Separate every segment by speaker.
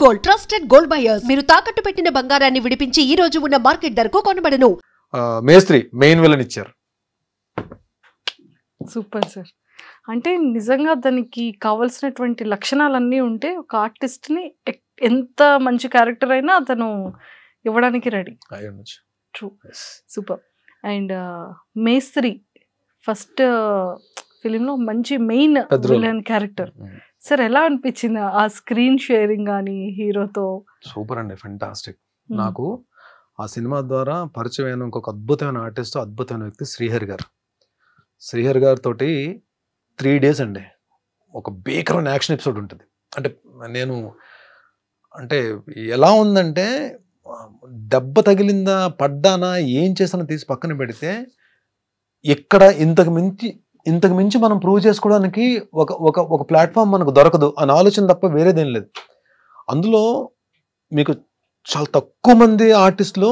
Speaker 1: Gold trusted gold buyers. మీరు తాకట్టు పెట్టిన బంగారాన్ని విడిపించి ఈ రోజు ఉన్న మార్కెట్ ధరకు కొనబడను.
Speaker 2: మేస్త్రి మెయిన్ విలన్ ఇచ్చారు.
Speaker 3: Super sir. అంటే నిజంగా దానికి కావాల్సినటువంటి లక్షణాలన్నీ ఉంటే ఒక ఆర్టిస్ట్ ని ఎంత మంచి క్యారెక్టర్ అయినా అతను ఇవ్వడానికి రెడీ. ట్రూ. సూపర్. అండ్ మేస్త్రి ఫస్ట్ ఫిలిం లో మంచి మెయిన్ విలన్ క్యారెక్టర్. సార్ ఎలా అనిపించింది ఆ స్క్రీన్ షేరింగ్ కానీ హీరోతో?
Speaker 2: సూపర్ అండి, ఫెంటాస్టిక్. నాకు ఆ సినిమా ద్వారా పరిచయం అయిన ఇంకొక అద్భుతమైన ఆర్టిస్ట్, అద్భుతమైన వ్యక్తి శ్రీహరి గారు. శ్రీహరి గారితో 3 days అండి ఒక భీకరమైన యాక్షన్ ఎపిసోడ్ ఉంటుంది. అంటే నేను అంటే ఎలా ఉందంటే దెబ్బ తగిలిందా పడ్డానా ఏం చేసానో తీసి పక్కన పెడితే ఇక్కడ ఇంతకు మించి మనం ప్రూవ్ చేసుకోవడానికి ఒక ప్లాట్ఫామ్ మనకు దొరకదు అని ఆలోచన తప్ప వేరేదేం లేదు. అందులో మీకు చాలా తక్కువ మంది ఆర్టిస్టులు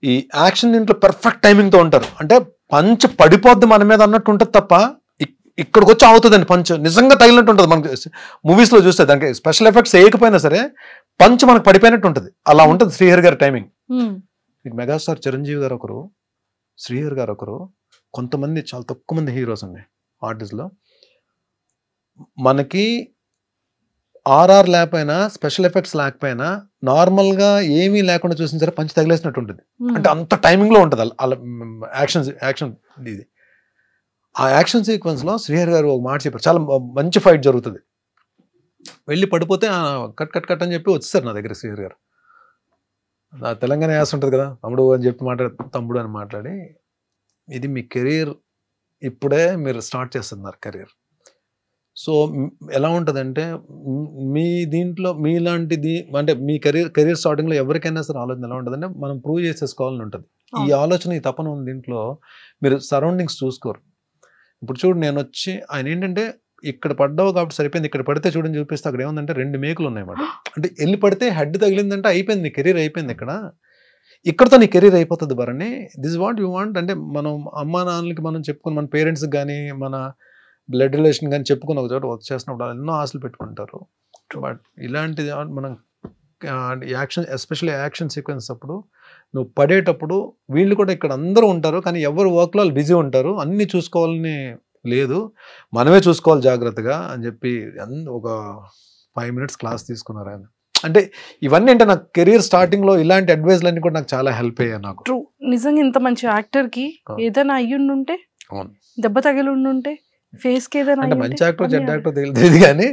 Speaker 2: ఈ యాక్షన్ దీంట్లో పర్ఫెక్ట్ టైమింగ్తో ఉంటారు. అంటే పంచ్ పడిపోద్ది మన మీద అన్నట్టు ఉంటుంది తప్ప ఇక్కడికి వచ్చి అవుతుందండి పంచ్ నిజంగా తగిలినట్టు ఉంటుంది. మనకి మూవీస్లో చూస్తే దానికి స్పెషల్ ఎఫెక్ట్స్ వేయకపోయినా సరే పంచ్ మనకు పడిపోయినట్టు ఉంటుంది. అలా ఉంటుంది శ్రీహరి గారి టైమింగ్. మెగాస్టార్ చిరంజీవి గారు ఒకరు, శ్రీహరి గారు ఒకరు, కొంతమంది చాలా తక్కువ మంది హీరోస్ అండి ఆర్టిస్ట్లో. మనకి ఆర్ఆర్ లేకపోయినా స్పెషల్ ఎఫెక్ట్స్ లేకపోయినా నార్మల్గా ఏమీ లేకుండా చూసిన సరే పంచి తగిలేసినట్టు ఉంటుంది. అంటే అంత టైమింగ్లో ఉంటుంది అలా యాక్షన్ ఇది. ఆ యాక్షన్ సీక్వెన్స్లో శ్రీహరి గారు ఒక మాట చెప్పారు, చాలా మంచి ఫైట్ జరుగుతుంది, వెళ్ళి పడిపోతే కట్ కట్ కట్ అని చెప్పి వచ్చేసారు నా దగ్గర శ్రీహరి గారు. నా తెలంగాణ యాస ఉంటుంది కదా, తమ్ముడు అని చెప్పి తమ్ముడు అని మాట్లాడి, ఇది మీ కెరీర్ ఇప్పుడే మీరు స్టార్ట్ చేస్తున్నారు కెరీర్. సో ఎలా ఉంటుందంటే మీ దీంట్లో మీలాంటిది అంటే మీ కెరీర్ స్టార్టింగ్లో ఎవరికైనా సరే ఆలోచన ఎలా ఉంటుందంటే మనం ప్రూవ్ చేసేసుకోవాలని ఉంటుంది. ఈ ఆలోచన ఈ తపన ఉంది దీంట్లో. మీరు సరౌండింగ్స్ చూసుకోరు. ఇప్పుడు చూడు నేను వచ్చి ఆయన ఏంటంటే ఇక్కడ పడ్డావు కాబట్టి సరిపోయింది, ఇక్కడ పడితే చూడని చూపిస్తే అక్కడ ఏముందంటే 2 మేకులు ఉన్నాయన్నమాట. అంటే వెళ్ళి పడితే హెడ్ తగిలిందంటే అయిపోయింది, నీ కెరీర్ అయిపోయింది. ఇక్కడతో నీ కెరీర్ అయిపోతుంది Bharani. This what you want అంటే మనం అమ్మా నాన్నలకి మనం చెప్పుకుని మన పేరెంట్స్కి కానీ మన బ్లడ్ రిలేషన్ కానీ చెప్పుకుని ఒక చోట వర్క్ చేసినప్పుడు ఎన్నో ఆశలు పెట్టుకుంటారు. బట్ ఇలాంటిది మనం యాక్షన్ ఎస్పెషల్లీ యాక్షన్ సీక్వెన్స్ అప్పుడు నువ్వు పడేటప్పుడు వీళ్ళు కూడా ఇక్కడ అందరూ ఉంటారు కానీ ఎవరు వర్క్లో వాళ్ళు బిజీ ఉంటారు, అన్నీ చూసుకోవాలని లేదు, మనమే చూసుకోవాలి జాగ్రత్తగా అని చెప్పి ఒక 5 minutes క్లాస్ తీసుకున్నారు ఆయన. అంటే ఇవన్నీ అంటే నాకు కెరీర్ స్టార్టింగ్లో ఇలాంటి అడ్వైజ్లన్నీ కూడా నాకు చాలా హెల్ప్ అయ్యాయి. నాకు
Speaker 3: ట్రూ. నిజంగా ఇంత మంచి యాక్టర్కి ఏదైనా అయ్యుండుంటే, దెబ్బ తగిలి ఉండుంటే, ఫేస్ కి ఏదైనా
Speaker 2: అంటే మంచి యాక్టర్ చెడ్డ యాక్టర్ తెలియదు కానీ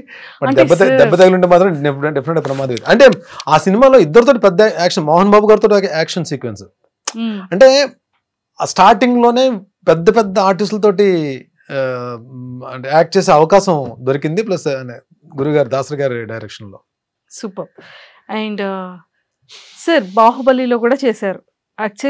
Speaker 2: దెబ్బ తగిలింటే మాత్రం డెఫినెట్ ప్రమాదం. అంటే ఆ సినిమాలో ఇద్దరితో పెద్ద యాక్షన్, మోహన్ బాబు గారితో యాక్షన్ సీక్వెన్స్ అంటే ఆ స్టార్టింగ్ లోనే పెద్ద పెద్ద ఆర్టిస్టులతోటి అంటే యాక్ట్ చేసే అవకాశం దొరికింది. ప్లస్ గురుగారు దాసరి గారి డైరెక్షన్ లో.
Speaker 3: సూపర్. అండ్ సార్ బాహుబలిలో కూడా చేశారు. యాక్చువల్లీ